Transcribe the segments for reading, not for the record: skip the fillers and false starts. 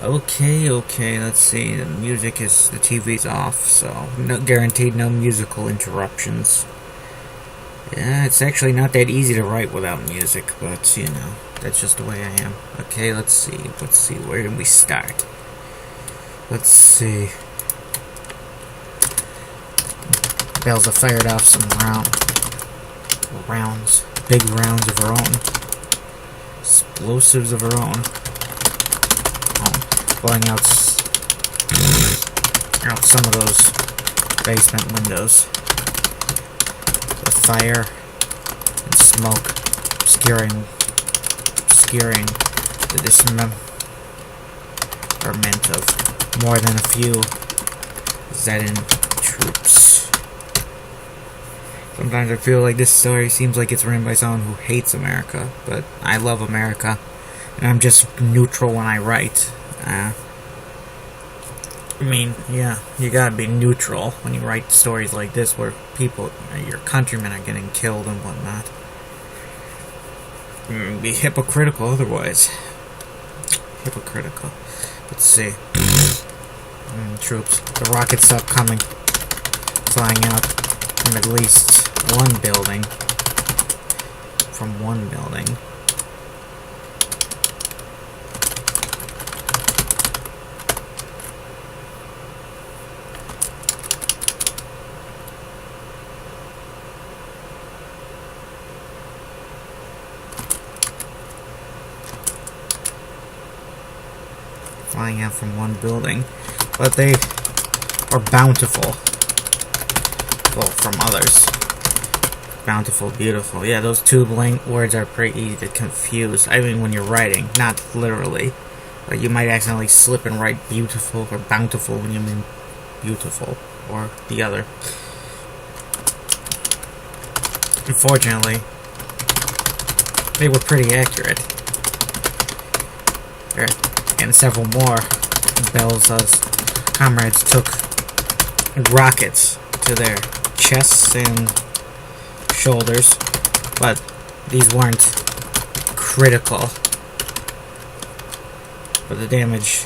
Okay, let's see. The TV's off, so guaranteed no musical interruptions. Yeah, it's actually not that easy to write without music, but that's just the way I am. Okay, let's see, where did we start? Let's see. Belza fired off some rounds, big rounds of her own, explosives of her own. Blowing out some of those basement windows. The fire and smoke obscuring the dismemberment of more than a few Zedin troops. Sometimes I feel like this story seems like it's written by someone who hates America, but I love America, and I'm just neutral when I write. You gotta be neutral when you write stories like this where people, your countrymen, are getting killed and whatnot. Be hypocritical otherwise. Hypocritical. Let's see. Troops. The rockets stop coming. Flying out from at least one building. But they are bountiful. Well, from others. Bountiful, beautiful. Yeah, those two words are pretty easy to confuse. I mean, when you're writing, not literally. But you might accidentally slip and write beautiful or bountiful when you mean beautiful, or the other. Unfortunately, they were pretty accurate. And several more Belza's comrades took rockets to their chests and shoulders, but these weren't critical. But the damage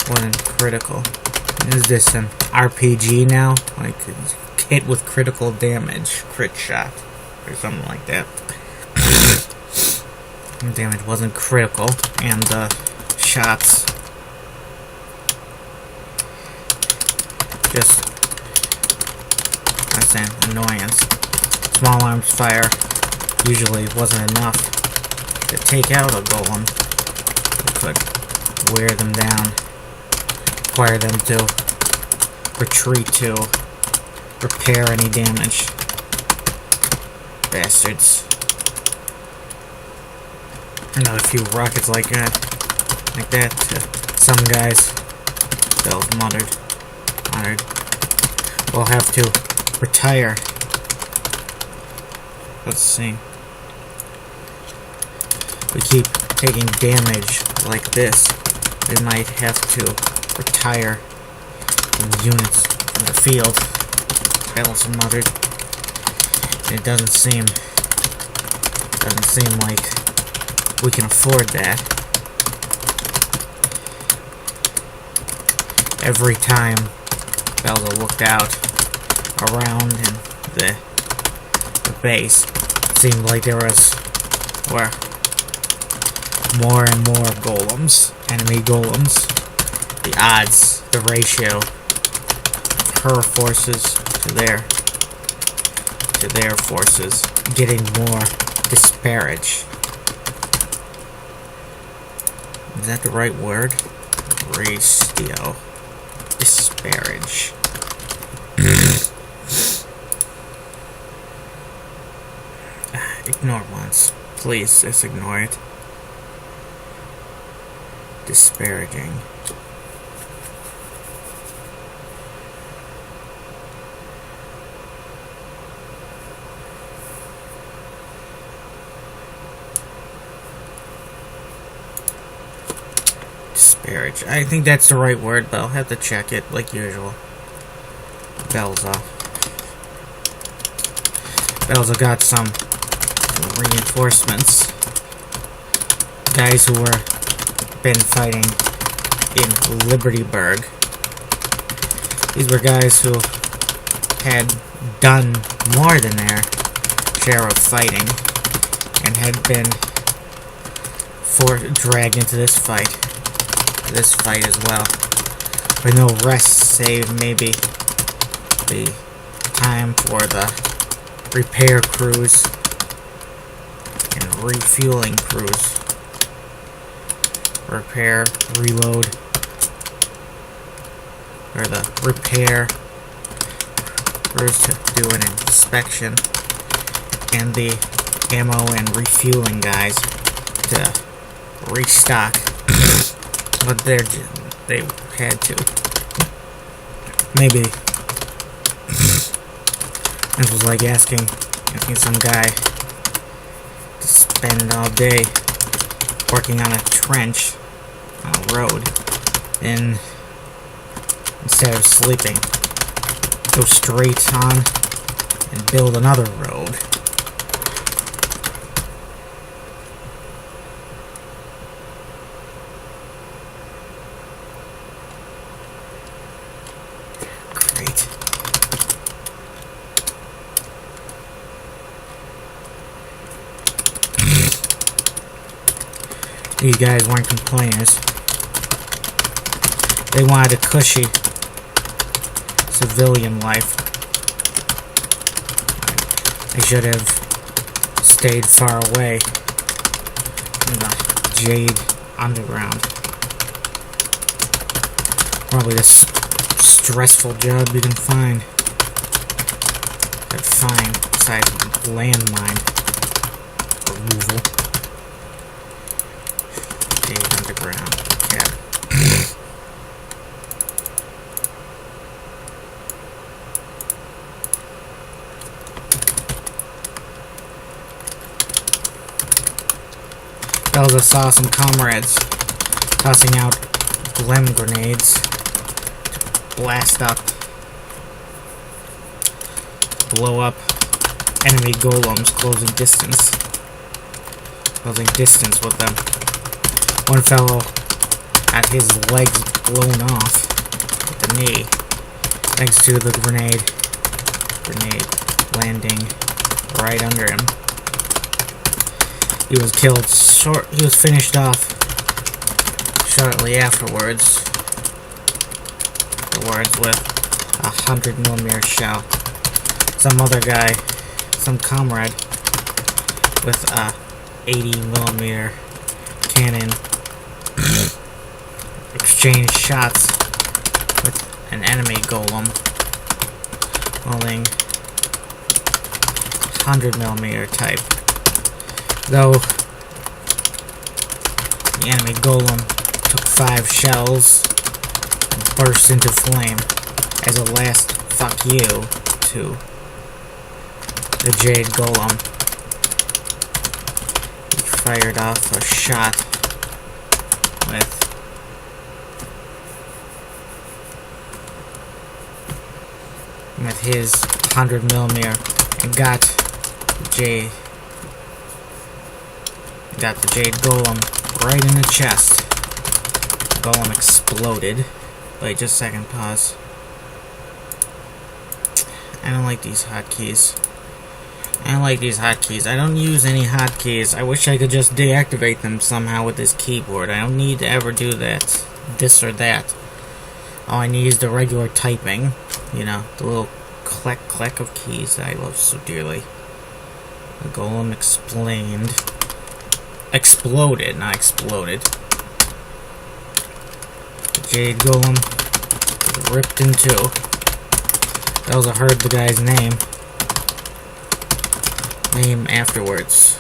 wasn't critical. Is this an RPG now? Like, hit with critical damage, crit shot, or something like that. The damage wasn't critical, and the shots just, that's an annoyance. Small arms fire usually wasn't enough to take out a golem. It could wear them down, require them to retreat to repair any damage. Bastards. Another few rockets like that to some guys. They'll muttered. We'll have to retire. Let's see. We keep taking damage like this. We might have to retire units from the field. Belza muttered. It doesn't seem like we can afford that. Every time Belza looked out around in the base, it seemed like there were more and more golems, enemy golems. The odds, the ratio of her forces to their forces getting more disparage. Is that the right word? Ratio. Disparage. Ignore once. Please, just ignore it. Disparaging. Disparage. I think that's the right word, but I'll have to check it, like usual. Belza got some reinforcements. Guys who were been fighting in Libertyburg. These were guys who had done more than their share of fighting and had been dragged into this fight as well, with no rest save maybe the time for the repair crews and refueling crews. Repair, reload, or the repair crews to do an inspection, and the ammo and refueling guys to restock. But they had to. Maybe this was like asking some guy to spend all day working on a trench on a road, and instead of sleeping, go straight on and build another road. Great. These guys weren't complainers. They wanted a cushy civilian life. They should have stayed far away from the Jade Underground. Probably the stressful job you can find. Aside from landmine removal. Jade Underground. Yeah. I saw some comrades tossing out glim grenades to blast up, blow up enemy golems closing distance with them. One fellow had his legs blown off with the knee thanks to the grenade landing right under him. He was killed he was finished off shortly afterwards with a 100mm shell. Some other guy, some comrade with a 80mm cannon exchanged shots with an enemy golem holding 100mm type. Though the enemy golem took 5 shells and burst into flame as a last fuck you to the Jade Golem. He fired off a shot with his 100mm and got the Jade Golem right in the chest. The Golem exploded. Wait, just a second, pause. I don't like these hotkeys. I don't use any hotkeys. I wish I could just deactivate them somehow with this keyboard. I don't need to ever do that. This or that. All I need is the regular typing. You know, the little click of keys that I love so dearly. The Golem exploded, not exploded. The Jade Golem was ripped in two. Elsa heard the guy's name afterwards.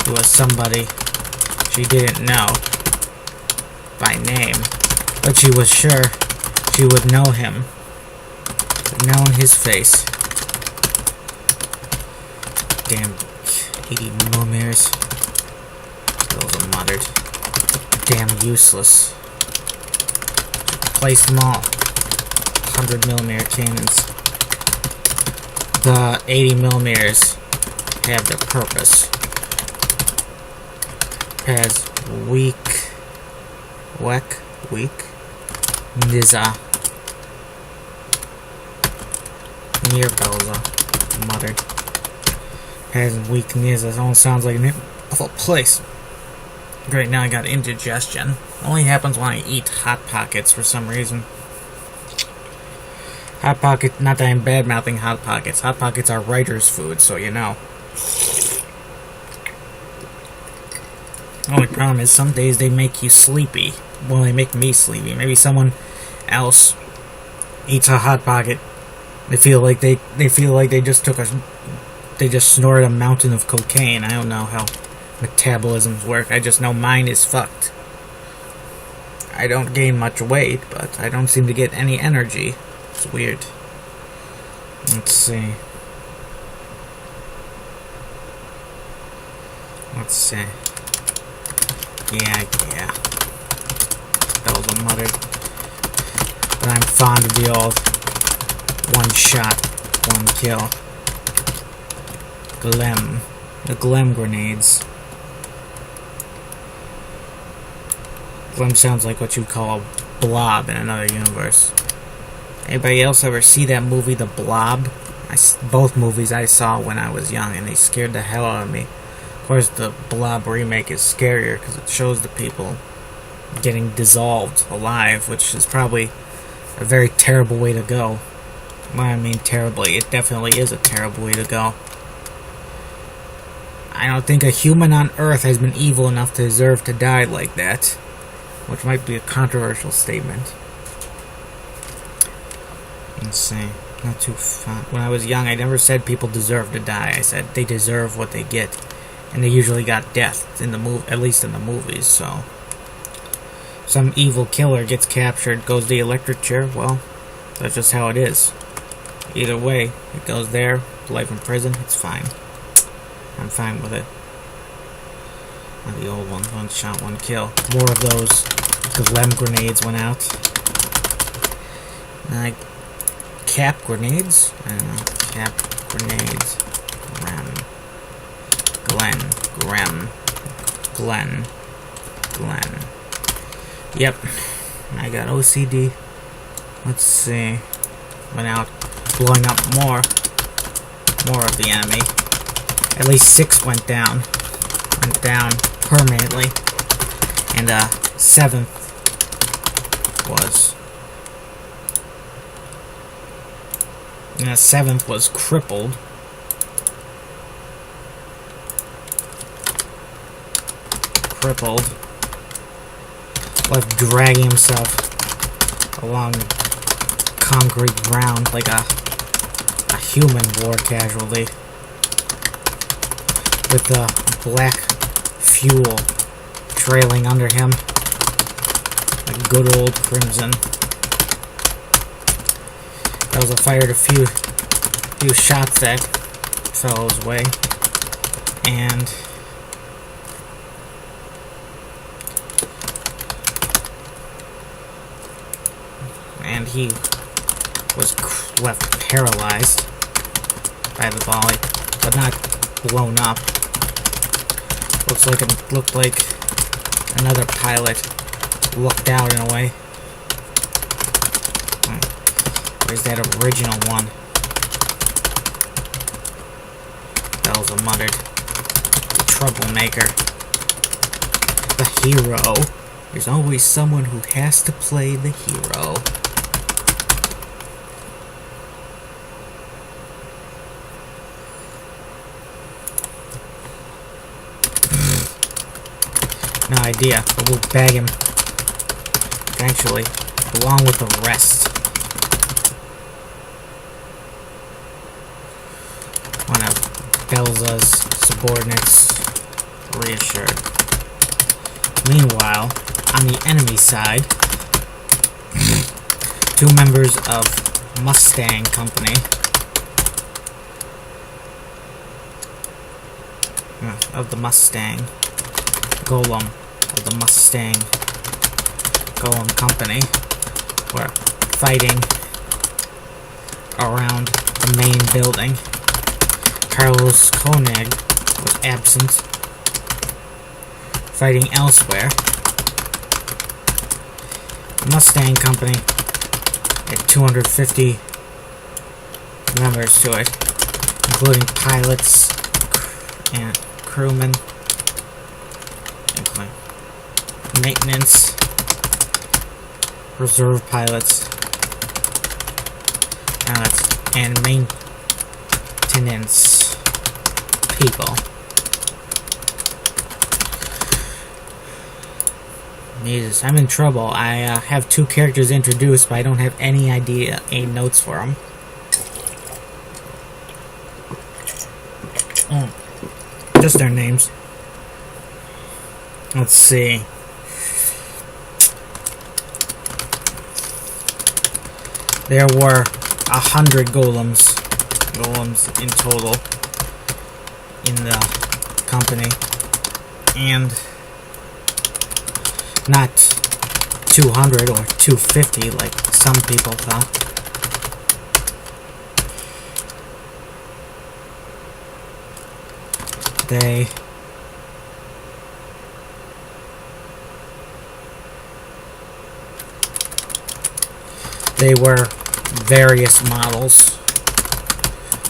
It was somebody she didn't know by name, but she was sure she would know him. Known his face. Damn 80mm. Those are muttered. Damn useless. Place them all. 100mm cannons. The 80mm have their purpose. As weak weak, Nizza. Near Belza, muttered. Has weak Nizza. Almost sounds like an awful place. Great, now I got indigestion. Only happens when I eat Hot Pockets for some reason. Hot Pocket, not that I'm bad-mouthing Hot Pockets. Hot Pockets are writer's food, so you know. Only problem is some days they make you sleepy. Well, they make me sleepy. Maybe someone else eats a Hot Pocket. They feel like they just snorted a mountain of cocaine. I don't know how metabolisms work. I just know mine is fucked. I don't gain much weight, but I don't seem to get any energy. It's weird. Let's see. Yeah. That was a muttered. But I'm fond of the old one shot, one kill. Glem. The Glem grenades. Glem sounds like what you'd call a blob in another universe. Anybody else ever see that movie, The Blob? Both movies I saw when I was young, and they scared the hell out of me. Of course, the Blob remake is scarier because it shows the people getting dissolved alive, which is probably a very terrible way to go. Well, I mean terribly. It definitely is a terrible way to go. I don't think a human on Earth has been evil enough to deserve to die like that, which might be a controversial statement. Let's see. Not too fun. When I was young, I never said people deserve to die. I said they deserve what they get. And they usually got death in the at least in the movies, so. Some evil killer gets captured, goes to the electric chair, well, that's just how it is. Either way, it goes there, life in prison, it's fine. I'm fine with it. Not the old one, one shot, one kill. More of those Glem grenades went out. Cap grenades? I don't know. Cap grenades. Glen. Yep. I got OCD. Let's see. Went out blowing up more of the enemy. At least 6 went down. Went down permanently. And 7th was... And 7th was crippled. Left dragging himself along the concrete ground like a human war casualty, with the black fuel trailing under him like good old crimson. That was fired a few shots that fell his way, and he was left paralyzed by the volley, but not blown up. Looked like another pilot lucked out in a way. Where's that original one? That was a muttered. The troublemaker. The hero. There's always someone who has to play the hero. No idea, but we'll bag him eventually, along with the rest. One of Belza's subordinates reassured. Meanwhile, on the enemy side, 2 members of Mustang Company, of the Mustang Golem, of the Mustang Golem Company, were fighting around the main building. Carlos Koenig was absent, fighting elsewhere. Mustang Company had 250 members to it, including pilots and crewmen, including maintenance, reserve pilots, and maintenance people. Jesus, I'm in trouble. I have two characters introduced, but I don't have any notes for them. Just their names. Let's see. There were 100 golems in total in the company, and not 200 or 250 like some people thought. They were various models,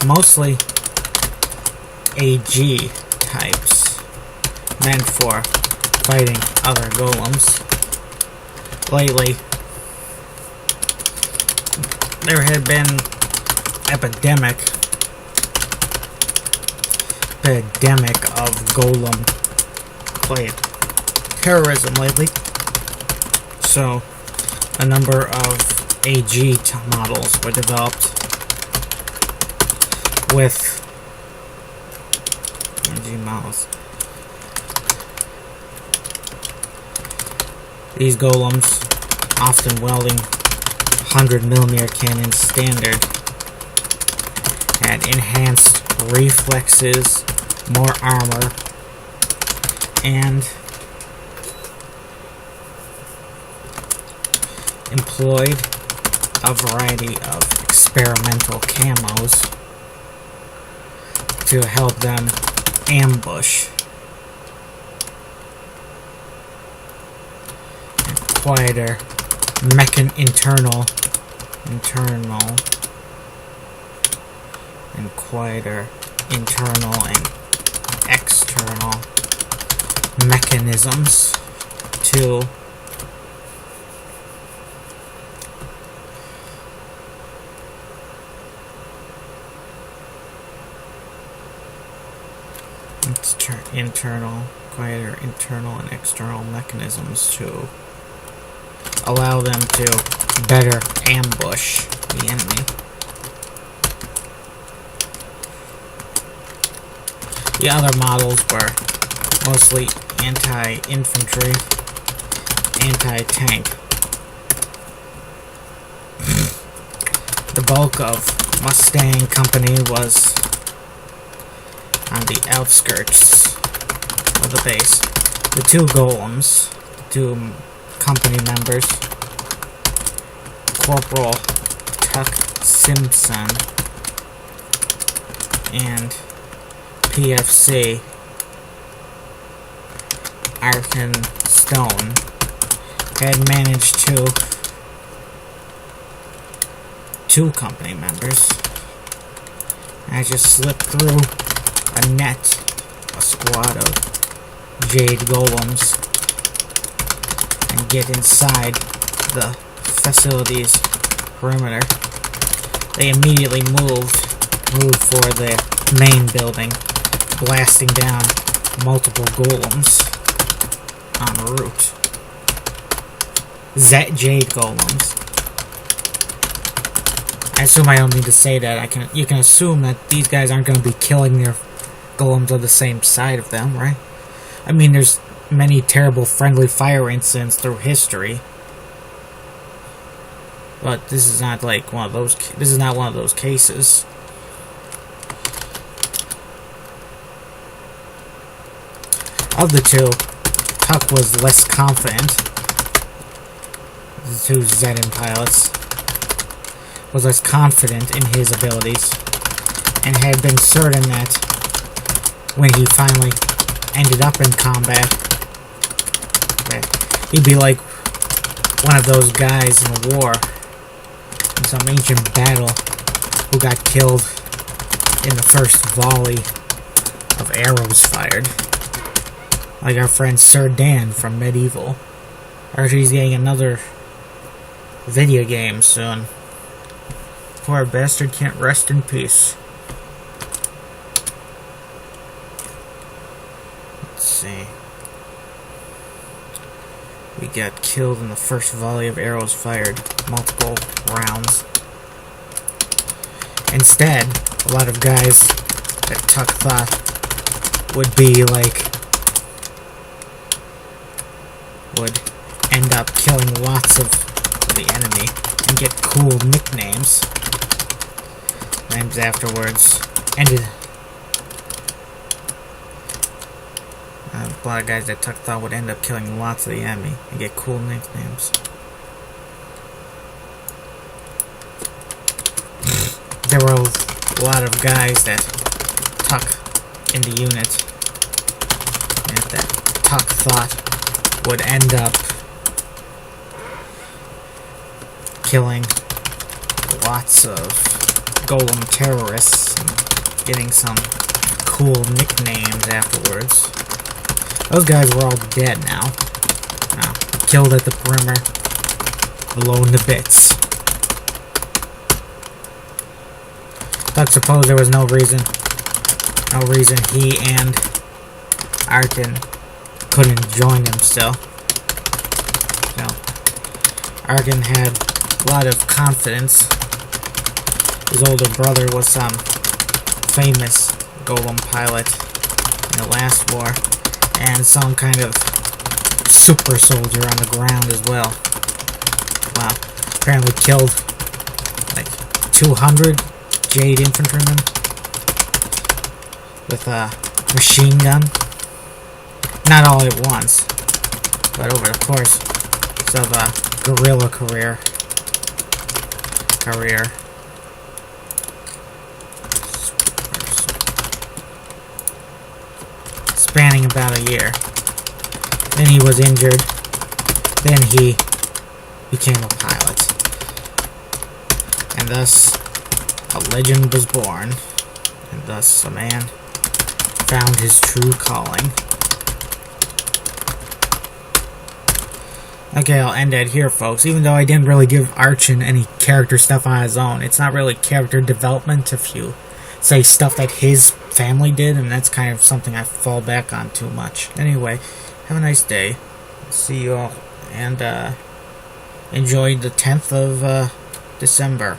mostly AG types, meant for fighting other golems. Lately, there had been epidemic of golem terrorism lately, so a number of AG models were developed with AG models. These golems, often wielding 100mm cannons standard, had enhanced reflexes, more armor, and employed a variety of experimental camos to help them ambush and quieter internal and external mechanisms to quieter internal and external mechanisms to allow them to better ambush the enemy. The other models were mostly anti-infantry, anti-tank. The bulk of Mustang Company was on the outskirts of the base. The two golems, the two company members, Corporal Tuck Simpson and PFC Arkin Stone, had managed to two company members. I just slipped through a squad of Jade Golems, and get inside the facility's perimeter. They immediately moved for the main building, blasting down multiple golems en route. Jade Golems. I assume I don't need to say that. You can assume that these guys aren't going to be killing their golems on the same side of them, right? I mean, there's many terrible friendly fire incidents through history, but this is not like one of those. This is not one of those cases. Of the two, Tuck was less confident. The two Zenin pilots was less confident in his abilities, and had been certain that when he finally ended up in combat, that he'd be like one of those guys in a war, in some ancient battle, who got killed in the first volley of arrows fired. Like our friend Sir Dan from Medieval. Actually, he's getting another video game soon. Poor bastard can't rest in peace. Let's see. We got killed in the first volley of arrows fired. Multiple rounds. Instead, a lot of guys that Tuck thought would be like... would end up killing lots of the enemy and get cool nicknames. Names afterwards ended. A lot of guys that Tuck thought would end up killing lots of the enemy and get cool nicknames. There were a lot of guys that Tuck in the unit and that Tuck thought would end up killing lots of golem terrorists and getting some cool nicknames afterwards. Those guys were all dead now. Killed at the perimeter, blown to bits. But suppose there was no reason he and Arkin couldn't join him still. So, Arkin had a lot of confidence. His older brother was some famous golem pilot in the last war, and some kind of super soldier on the ground as well. Wow, apparently killed like 200 Jade infantrymen with a machine gun. Not all at once, but over the course of a guerrilla career. Spanning about a year. Then he was injured. Then he became a pilot. And thus, a legend was born. And thus, a man found his true calling. Okay, I'll end it here, folks. Even though I didn't really give Archon any character stuff on his own, it's not really character development if you say stuff that his family did, and that's kind of something I fall back on too much. Anyway, have a nice day. See you all, and enjoy the 10th of December.